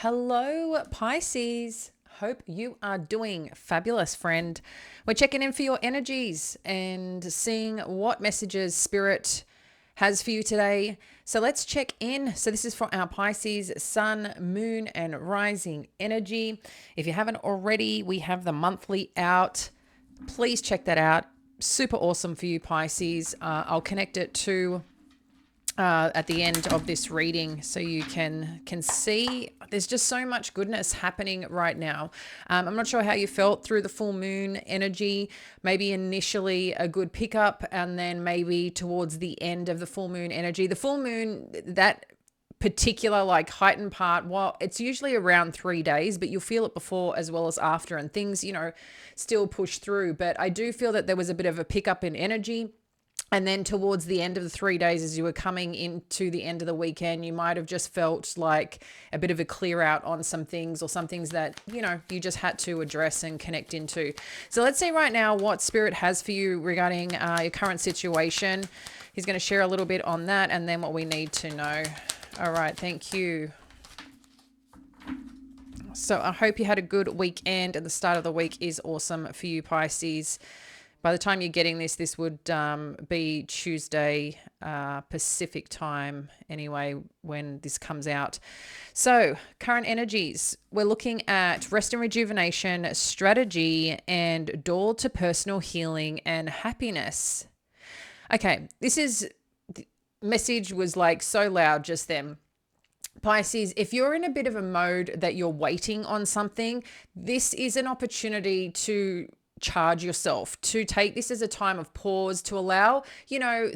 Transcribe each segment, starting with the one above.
Hello, Pisces. Hope you are doing fabulous, friend. We're checking in for your energies and seeing what messages Spirit has for you today. So let's check in. So this is for our Pisces sun, moon, and rising energy. If you haven't already, we have the monthly out. Please check that out. Super awesome for you, Pisces. I'll connect it to at the end of this reading so you can see there's just so much goodness happening right now. I'm not sure how you felt through the full moon energy. Maybe initially a good pickup, and then maybe towards the end of the full moon energy. The full moon, that particular like heightened part, well, it's usually around 3 days, but you'll feel it before as well as after, and things, still push through. But I do feel that there was a bit of a pickup in energy. And then towards the end of the 3 days, as you were coming into the end of the weekend, you might have just felt like a bit of a clear out on some things, or some things that, you just had to address and connect into. So let's see right now what Spirit has for you regarding your current situation. He's going to share a little bit on that, and then what we need to know. All right. Thank you. So I hope you had a good weekend, and the start of the week is awesome for you, Pisces. By the time you're getting this, this would be Tuesday Pacific time anyway, when this comes out. So current energies, we're looking at rest and rejuvenation, strategy, and door to personal healing and happiness. Okay, message was like so loud just then. Pisces, if you're in a bit of a mode that you're waiting on something, this is an opportunity to charge yourself, to take this as a time of pause, to allow,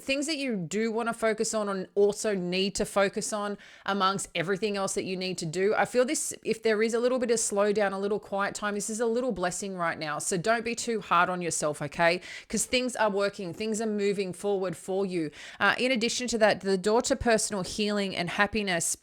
things that you do want to focus on and also need to focus on amongst everything else that you need to do. I feel this, if there is a little bit of slowdown, a little quiet time, this is a little blessing right now. So don't be too hard on yourself, okay? Because things are working, things are moving forward for you. In addition to that, the door to personal healing and happiness,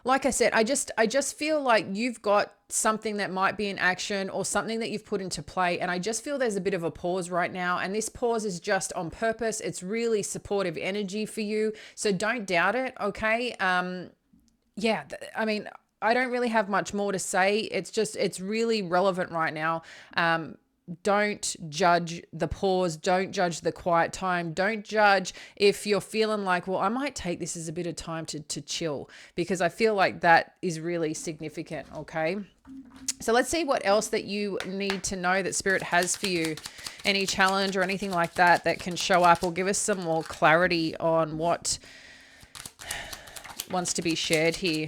like I said, I just feel like you've got something that might be in action, or something that you've put into play. And I just feel there's a bit of a pause right now. And this pause is just on purpose. It's really supportive energy for you. So don't doubt it. Okay. I don't really have much more to say. It's really relevant right now. Don't judge the pause. Don't judge the quiet time. Don't judge if you're feeling like, well, I might take this as a bit of time to chill, because I feel like that is really significant. Okay. So let's see what else that you need to know that Spirit has for you. Any challenge or anything like that that can show up, or give us some more clarity on what wants to be shared here.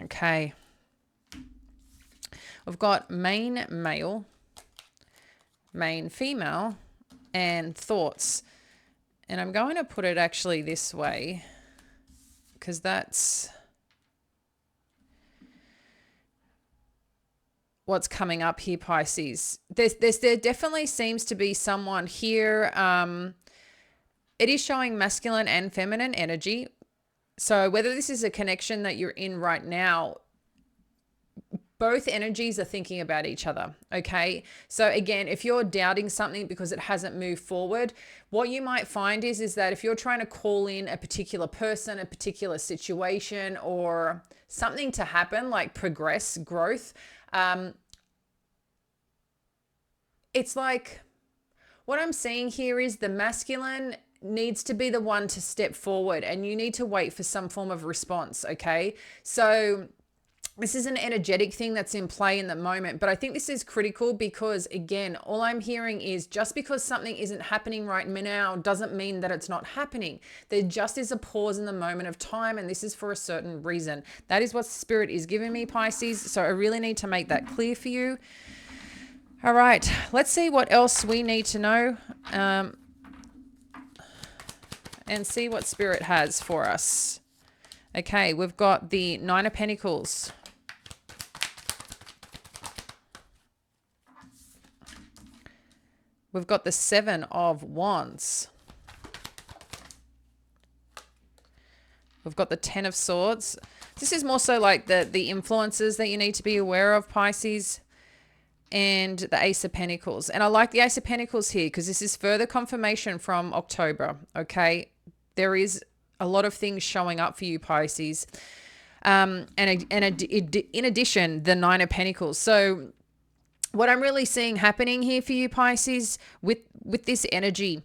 Okay. We've got main male, main female, and thoughts. And I'm going to put it actually this way, because that's what's coming up here, Pisces. There definitely seems to be someone here. It is showing masculine and feminine energy. So whether this is a connection that you're in right now, both energies are thinking about each other. Okay. So again, if you're doubting something because it hasn't moved forward, what you might find is that if you're trying to call in a particular person, a particular situation, or something to happen, like progress, growth, it's like, what I'm seeing here is the masculine needs to be the one to step forward, and you need to wait for some form of response. Okay. So this is an energetic thing that's in play in the moment, but I think this is critical because, again, all I'm hearing is just because something isn't happening right now doesn't mean that it's not happening. There just is a pause in the moment of time, and this is for a certain reason. That is what Spirit is giving me, Pisces. So I really need to make that clear for you. All right, let's see what else we need to know, and see what Spirit has for us. Okay, we've got the Nine of Pentacles. We've got the Seven of Wands. We've got the Ten of Swords. This is more so like the influences that you need to be aware of, Pisces. And the Ace of Pentacles. And I like the Ace of Pentacles here because this is further confirmation from October. Okay. There is a lot of things showing up for you, Pisces. And in addition, the Nine of Pentacles. So what I'm really seeing happening here for you, Pisces, with this energy,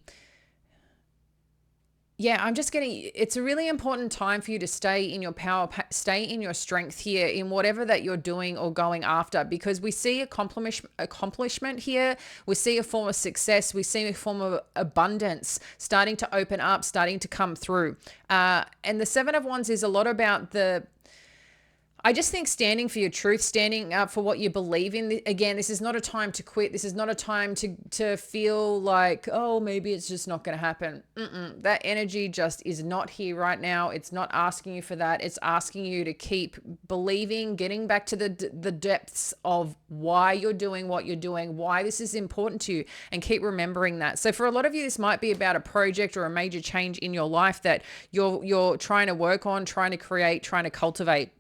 yeah, I'm just getting, it's a really important time for you to stay in your power, stay in your strength here in whatever that you're doing or going after, because we see accomplishment here. We see a form of success. We see a form of abundance starting to open up, starting to come through. And the Seven of Wands is a lot about I just think standing for your truth, standing up for what you believe in. Again, this is not a time to quit. This is not a time to feel like, oh, maybe it's just not going to happen. That energy just is not here right now. It's not asking you for that. It's asking you to keep believing, getting back to the depths of why you're doing what you're doing, why this is important to you, and keep remembering that. So for a lot of you, this might be about a project or a major change in your life that you're trying to work on, trying to create, trying to cultivate.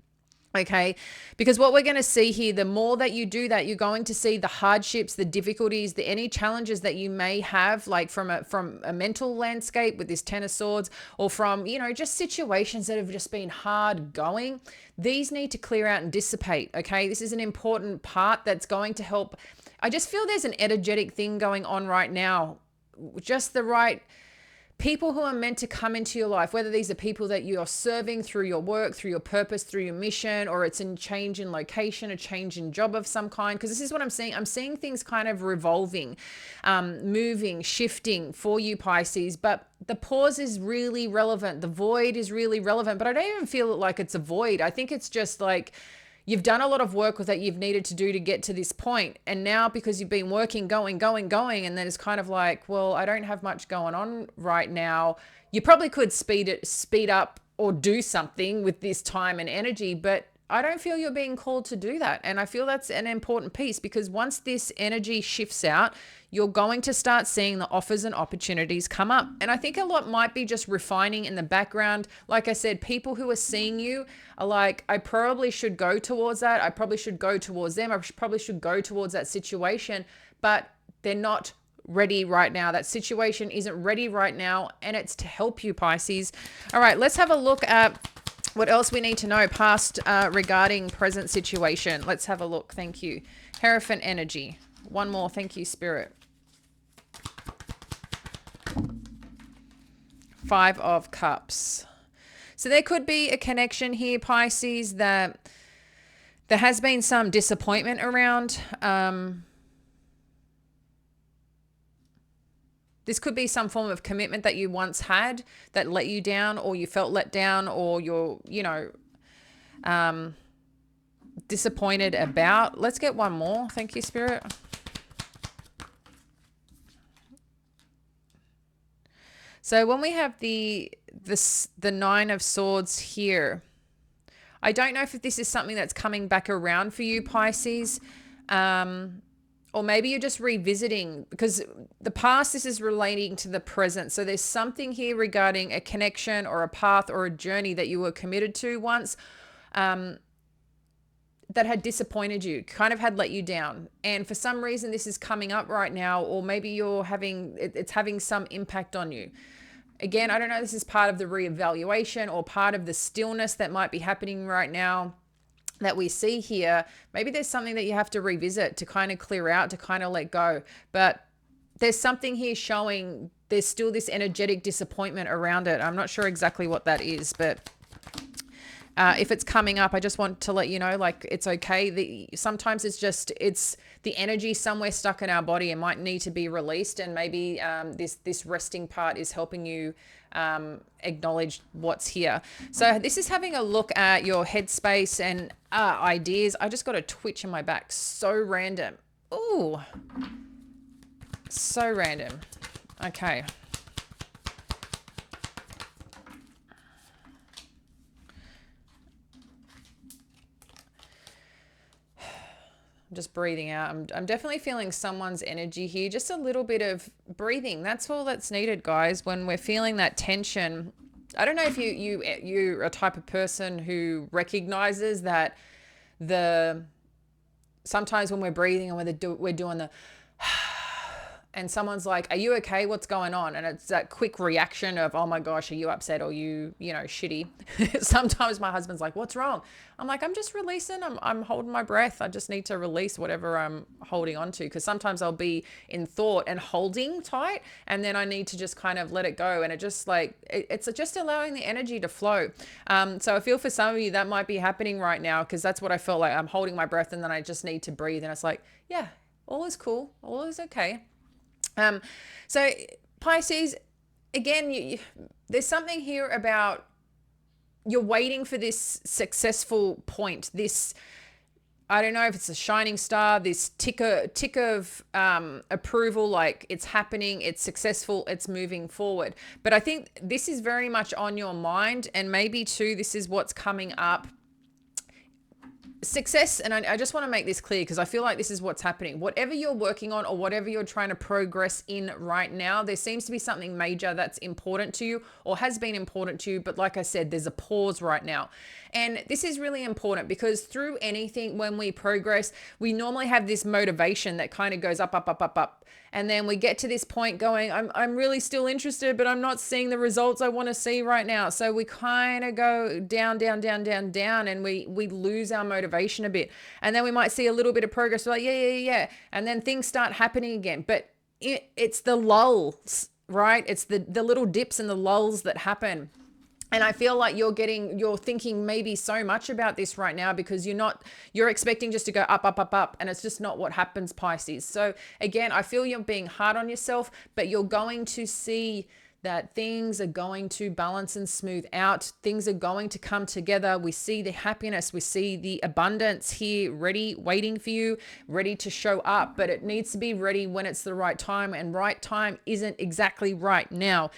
Okay, because what we're going to see here, the more that you do that, you're going to see the hardships, the difficulties, any challenges that you may have, like from a mental landscape with this Ten of Swords, or from, just situations that have just been hard going. These need to clear out and dissipate. Okay, this is an important part that's going to help. I just feel there's an energetic thing going on right now, just the right people who are meant to come into your life, whether these are people that you are serving through your work, through your purpose, through your mission, or it's a change in location, a change in job of some kind. Because this is what I'm seeing. I'm seeing things kind of revolving, moving, shifting for you, Pisces. But the pause is really relevant. The void is really relevant. But I don't even feel like it's a void. I think it's just like, you've done a lot of work that you've needed to do to get to this point. And now because you've been working, going, and then it's kind of like, well, I don't have much going on right now. You probably could speed up or do something with this time and energy, but I don't feel you're being called to do that. And I feel that's an important piece, because once this energy shifts out, you're going to start seeing the offers and opportunities come up. And I think a lot might be just refining in the background. Like I said, people who are seeing you are like, I probably should go towards that. I probably should go towards them. I probably should go towards that situation, but they're not ready right now. That situation isn't ready right now. And it's to help you, Pisces. All right, let's have a look at what else we need to know past regarding present situation. Let's have a look. Thank you. Hierophant energy. One more. Thank you, Spirit. Five of Cups. So there could be a connection here, Pisces, that there has been some disappointment around. This could be some form of commitment that you once had that let you down, or you felt let down, or you're, disappointed about. Let's get one more. Thank you, Spirit. So when we have the Nine of Swords here, I don't know if this is something that's coming back around for you, Pisces. Or maybe you're just revisiting, because the past, this is relating to the present. So there's something here regarding a connection or a path or a journey that you were committed to once, that had disappointed you, kind of had let you down. And for some reason, this is coming up right now, or maybe it's having some impact on you. Again, I don't know, this is part of the reevaluation or part of the stillness that might be happening right now that we see here. Maybe there's something that you have to revisit to kind of clear out, to kind of let go. But there's something here showing there's still this energetic disappointment around it. I'm not sure exactly what that is, but if it's coming up, I just want to let you know, like, it's okay. Sometimes it's the energy somewhere stuck in our body and might need to be released. And maybe this resting part is helping you acknowledge what's here. So this is having a look at your headspace and ideas. I just got a twitch in my back. So random. Ooh, so random. Okay. I'm just breathing out. I'm definitely feeling someone's energy here. Just a little bit of breathing. That's all that's needed, guys. When we're feeling that tension, I don't know if you're a type of person who recognizes that sometimes when we're breathing and we're doing the and someone's like, are you okay? What's going on? And it's that quick reaction of, oh my gosh, are you upset or you know, shitty? Sometimes my husband's like, what's wrong? I'm like, I'm just releasing. I'm holding my breath. I just need to release whatever I'm holding on to. Because sometimes I'll be in thought and holding tight, and then I need to just kind of let it go. And it just like, it's just allowing the energy to flow. So I feel for some of you that might be happening right now, because that's what I felt like. I'm holding my breath and then I just need to breathe. And it's like, yeah, all is cool. All is okay. So Pisces, again, there's something here about you're waiting for this successful point, this, I don't know if it's a shining star, this tick of approval, like it's happening, it's successful, it's moving forward. But I think this is very much on your mind, and maybe too, this is what's coming up. Success, and I just want to make this clear because I feel like this is what's happening. Whatever you're working on or whatever you're trying to progress in right now, there seems to be something major that's important to you or has been important to you. But like I said, there's a pause right now. And this is really important because through anything, when we progress, we normally have this motivation that kind of goes up, up, up, up, up. And then we get to this point going, I'm really still interested, but I'm not seeing the results I want to see right now. So we kind of go down, down, down, down, down, and we lose our motivation a bit. And then we might see a little bit of progress. We're like, yeah. And then things start happening again. But it's the lulls, right? It's the little dips and the lulls that happen. And I feel like you're thinking maybe so much about this right now because you're expecting just to go up, up, up, up. And it's just not what happens, Pisces. So again, I feel you're being hard on yourself, but you're going to see that things are going to balance and smooth out. Things are going to come together. We see the happiness. We see the abundance here, ready, waiting for you, ready to show up. But it needs to be ready when it's the right time. And right time isn't exactly right now.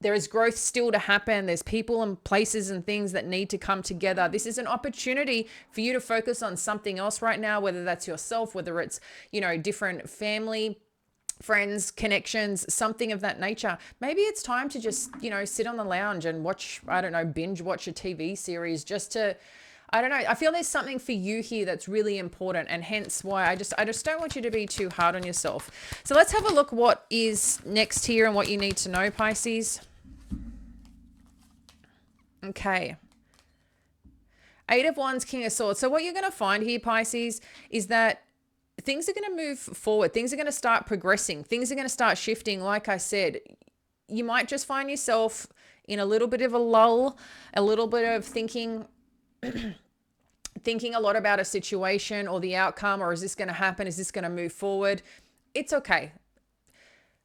There is growth still to happen. There's people and places and things that need to come together. This is an opportunity for you to focus on something else right now, whether that's yourself, whether it's, different family, friends, connections, something of that nature. Maybe it's time to just, sit on the lounge and watch, binge watch a TV series just to, I feel there's something for you here that's really important, and hence why I just don't want you to be too hard on yourself. So let's have a look what is next here and what you need to know, Pisces. Okay. Eight of Wands, King of Swords. So what you're going to find here, Pisces, is that things are going to move forward. Things are going to start progressing. Things are going to start shifting. Like I said, you might just find yourself in a little bit of a lull, a little bit of thinking a lot about a situation or the outcome, or is this going to happen? Is this going to move forward? It's okay.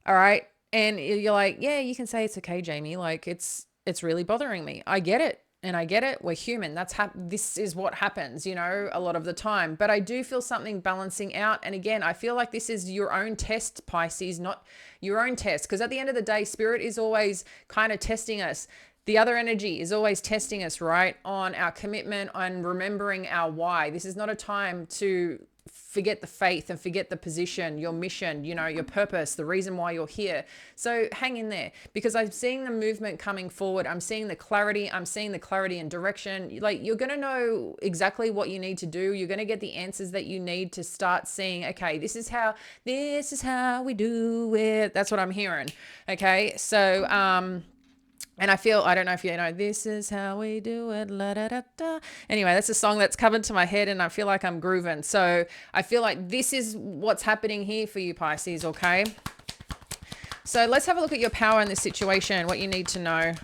All right. And you're like, yeah, you can say it's okay, Jamie. Like it's really bothering me. I get it. And I get it. We're human. This is what happens, a lot of the time. But I do feel something balancing out. And again, I feel like this is your own test, Pisces, not your own test. Because at the end of the day, Spirit is always kind of testing us. The other energy is always testing us, right? On our commitment, on remembering our why. This is not a time to forget the faith and forget the position, your mission, your purpose, the reason why you're here. So hang in there, because I'm seeing the movement coming forward. I'm seeing the clarity. I'm seeing the clarity and direction. Like you're going to know exactly what you need to do. You're going to get the answers that you need to start seeing, okay, this is how we do it. That's what I'm hearing. Okay. So, and I feel, I don't know if you know, this is how we do it. La, da, da, da. Anyway, that's a song that's covered to my head and I feel like I'm grooving. So I feel like this is what's happening here for you, Pisces, okay? So let's have a look at your power in this situation, what you need to know.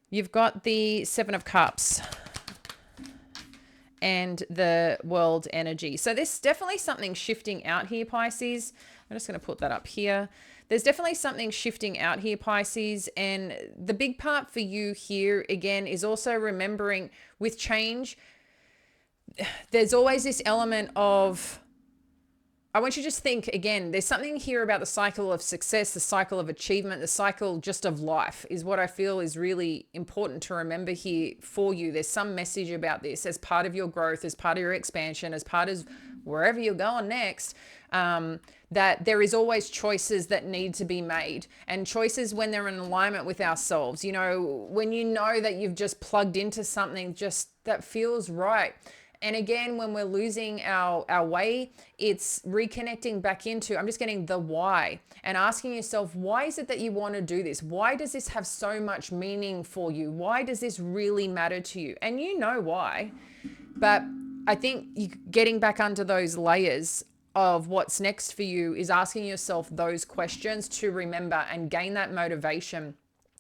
You've got the Seven of Cups and the World energy. So there's definitely something shifting out here, Pisces. I'm just going to put that up here. There's definitely something shifting out here, Pisces. And the big part for you here, again, is also remembering with change, there's always this element of, I want you to just think, again, there's something here about the cycle of success, the cycle of achievement, the cycle just of life is what I feel is really important to remember here for you. There's some message about this as part of your growth, as part of your expansion, as part of wherever you're going next, that there is always choices that need to be made, and choices when they're in alignment with ourselves. When you know that you've just plugged into something just that feels right. And again, when we're losing our way, it's reconnecting back into, I'm just getting the why, and asking yourself, why is it that you want to do this? Why does this have so much meaning for you? Why does this really matter to you? And you know why. But I think getting back under those layers of what's next for you is asking yourself those questions to remember and gain that motivation.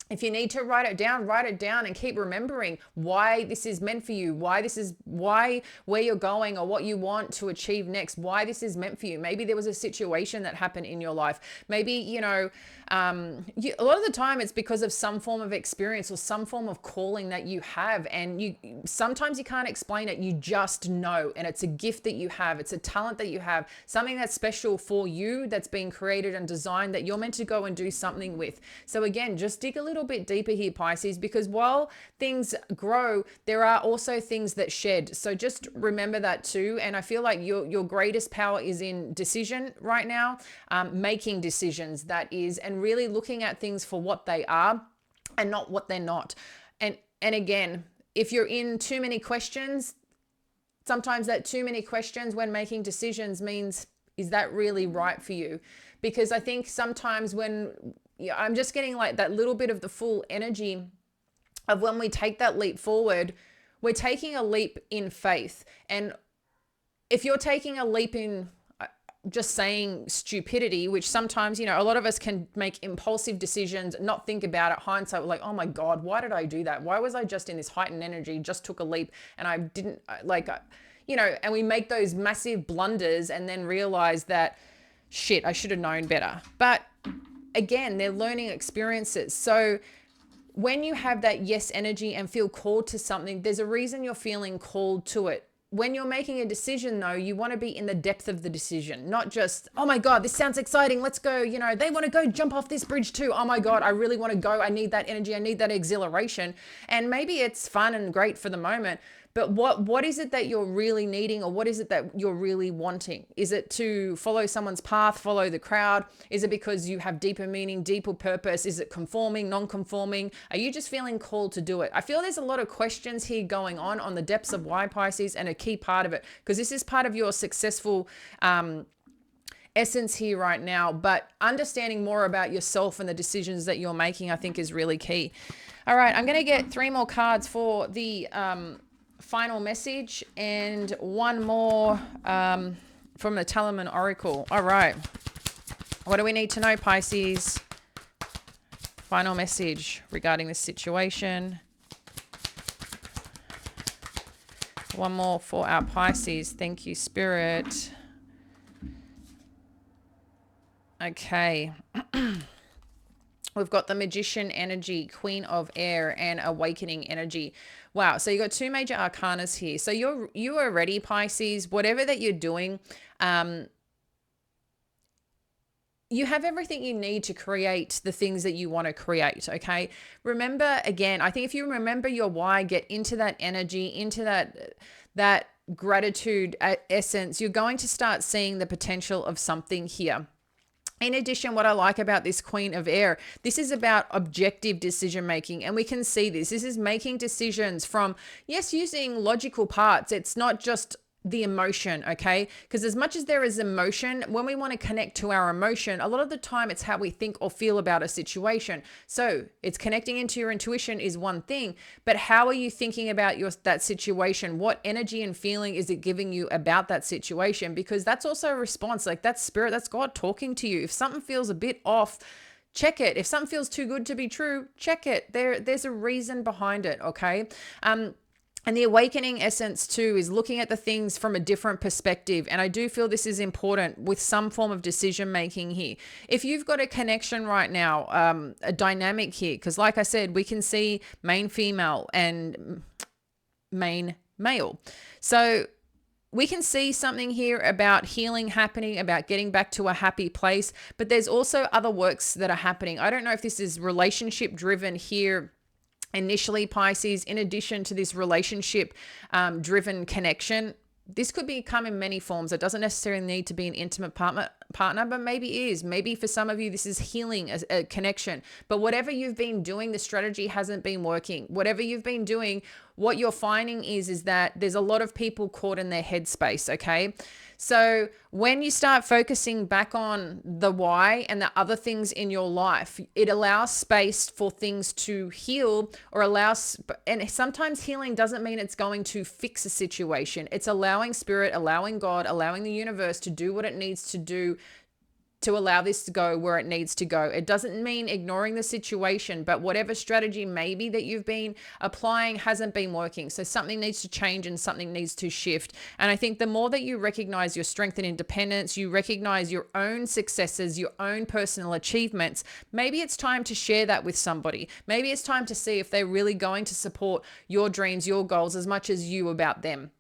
If you need to write it down and keep remembering why this is meant for you, why where you're going or what you want to achieve next, why this is meant for you. Maybe there was a situation that happened in your life. Maybe, a lot of the time it's because of some form of experience or some form of calling that you have. And sometimes you can't explain it. You just know. And it's a gift that you have. It's a talent that you have, something that's special for you, that's been created and designed, that you're meant to go and do something with. So again, just dig a little bit deeper here, Pisces, because while things grow, there are also things that shed. So just remember that too. And I feel like your greatest power is in decision right now, making decisions, that is, and really looking at things for what they are and not what they're not. And again, if you're in too many questions, sometimes that too many questions when making decisions means, is that really right for you? Because I think sometimes when I'm just getting like that little bit of the full energy of when we take that leap forward, we're taking a leap in faith. And if you're taking a leap in just saying stupidity, which sometimes, a lot of us can make impulsive decisions, not think about it, hindsight, like, oh my God, why did I do that? Why was I just in this heightened energy, just took a leap and I didn't and we make those massive blunders and then realize that, shit, I should have known better. But again, they're learning experiences. So when you have that yes energy and feel called to something, there's a reason you're feeling called to it. When you're making a decision though, you want to be in the depth of the decision, not just, oh my God, this sounds exciting. Let's go. They want to go jump off this bridge too. Oh my God, I really want to go. I need that energy. I need that exhilaration. And maybe it's fun and great for the moment, but what is it that you're really needing, or what is it that you're really wanting? Is it to follow someone's path, follow the crowd? Is it because you have deeper meaning, deeper purpose? Is it conforming, non-conforming? Are you just feeling called to do it? I feel there's a lot of questions here going on the depths of why, Pisces, and a key part of it, because this is part of your successful essence here right now. But understanding more about yourself and the decisions that you're making, I think, is really key. All right, I'm going to get 3 more cards for the final message and one more from the Talaman Oracle. All right. What do we need to know, Pisces? Final message regarding this situation. One more for our Pisces. Thank you, Spirit. Okay. We've got the Magician energy, Queen of Air, and Awakening energy. Wow. So you got 2 major arcanas here. So you are ready, Pisces. Whatever that you're doing, you have everything you need to create the things that you want to create. Okay. Remember, again, I think if you remember your why, get into that energy, into that gratitude essence, you're going to start seeing the potential of something here. In addition, what I like about this Queen of Air, this is about objective decision making. And we can see this. This is making decisions from, yes, using logical parts. It's not just the emotion, okay? Because as much as there is emotion, when we want to connect to our emotion, a lot of the time it's how we think or feel about a situation. So it's connecting into your intuition is one thing, but how are you thinking about that situation? What energy and feeling is it giving you about that situation? Because that's also a response, like that's spirit, that's God talking to you. If something feels a bit off, check it. If something feels too good to be true, check it. There's a reason behind it, okay? And the awakening essence too is looking at the things from a different perspective. And I do feel this is important with some form of decision making here. If you've got a connection right now, a dynamic here, because like I said, we can see main female and main male. So we can see something here about healing happening, about getting back to a happy place, but there's also other works that are happening. I don't know if this is relationship driven here initially, Pisces, in addition to this relationship driven connection. This could come in many forms. It doesn't necessarily need to be an intimate partner, but maybe is. Maybe for some of you, this is healing, a connection. But whatever you've been doing, the strategy hasn't been working. Whatever you've been doing, what you're finding is that there's a lot of people caught in their headspace, okay? So when you start focusing back on the why and the other things in your life, it allows space for things to heal, or allows, and sometimes healing doesn't mean it's going to fix a situation. It's allowing spirit, allowing God, allowing the universe to do what it needs to do to allow this to go where it needs to go. It doesn't mean ignoring the situation, but whatever strategy maybe that you've been applying hasn't been working. So something needs to change and something needs to shift. And I think the more that you recognize your strength and independence, you recognize your own successes, your own personal achievements, maybe it's time to share that with somebody. Maybe it's time to see if they're really going to support your dreams, your goals as much as you about them.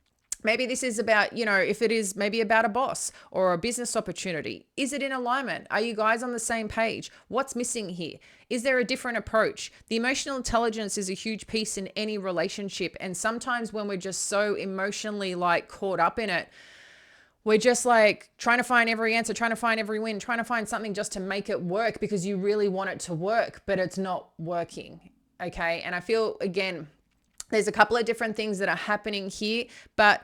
Maybe this is about, if it is maybe about a boss or a business opportunity, is it in alignment? Are you guys on the same page? What's missing here? Is there a different approach? The emotional intelligence is a huge piece in any relationship. And sometimes when we're just so emotionally caught up in it, we're just trying to find every answer, trying to find every win, trying to find something just to make it work because you really want it to work, but it's not working. Okay. And I feel, again, there's a couple of different things that are happening here, but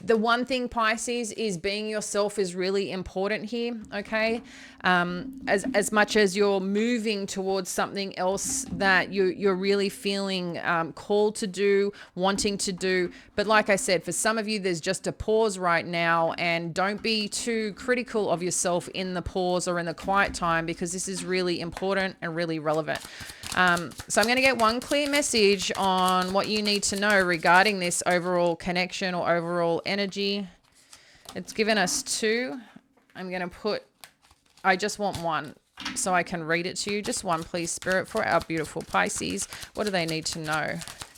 the one thing, Pisces, is being yourself is really important here, okay? As much as you're moving towards something else that you're really feeling called to do, wanting to do. But like I said, for some of you, there's just a pause right now, and don't be too critical of yourself in the pause or in the quiet time, because this is really important and really relevant. So I'm going to get one clear message on what you need to know regarding this overall connection or overall energy. It's given us two. I'm going to I just want one so I can read it to you. Just one, please, Spirit, for our beautiful Pisces. What do they need to know?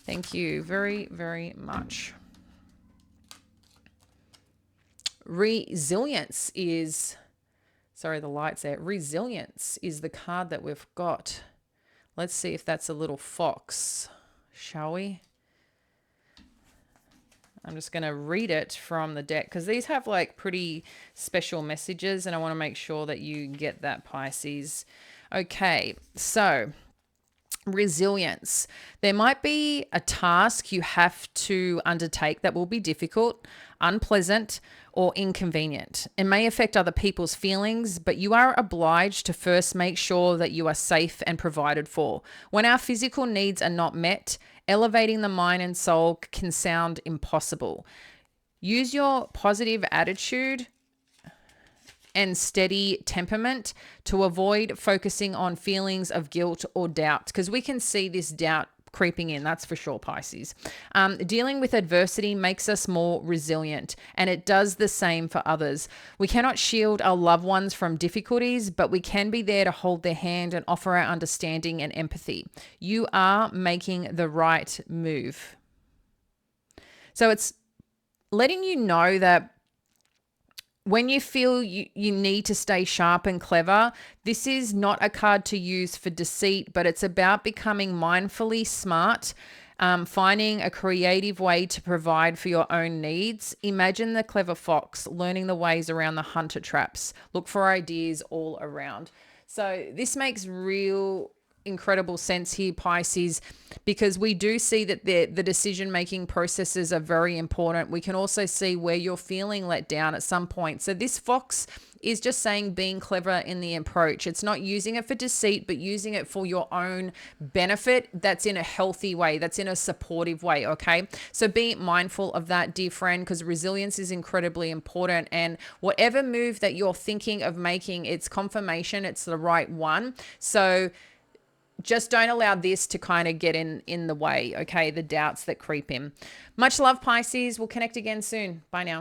Thank you very, very much. Resilience is, sorry, the light's there. Resilience is the card that we've got. Let's see if that's a little fox, shall we? I'm just going to read it from the deck because these have pretty special messages, and I want to make sure that you get that, Pisces. Okay, so resilience. There might be a task you have to undertake that will be difficult, unpleasant, or inconvenient. It may affect other people's feelings, but you are obliged to first make sure that you are safe and provided for. When our physical needs are not met, elevating the mind and soul can sound impossible. Use your positive attitude and steady temperament to avoid focusing on feelings of guilt or doubt, because we can see this doubt creeping in, that's for sure, Pisces. Dealing with adversity makes us more resilient, and it does the same for others. We cannot shield our loved ones from difficulties, but we can be there to hold their hand and offer our understanding and empathy. You are making the right move. So it's letting you know that when you feel you need to stay sharp and clever, this is not a card to use for deceit, but it's about becoming mindfully smart, finding a creative way to provide for your own needs. Imagine the clever fox learning the ways around the hunter traps. Look for ideas all around. So this makes real incredible sense here, Pisces, because we do see that the decision-making processes are very important. We can also see where you're feeling let down at some point. So this fox is just saying being clever in the approach. It's not using it for deceit, but using it for your own benefit. That's in a healthy way. That's in a supportive way, okay? So be mindful of that, dear friend, because resilience is incredibly important. And whatever move that you're thinking of making, it's confirmation it's the right one. So just don't allow this to kind of get in the way, okay? The doubts that creep in. Much love, Pisces. We'll connect again soon. Bye now.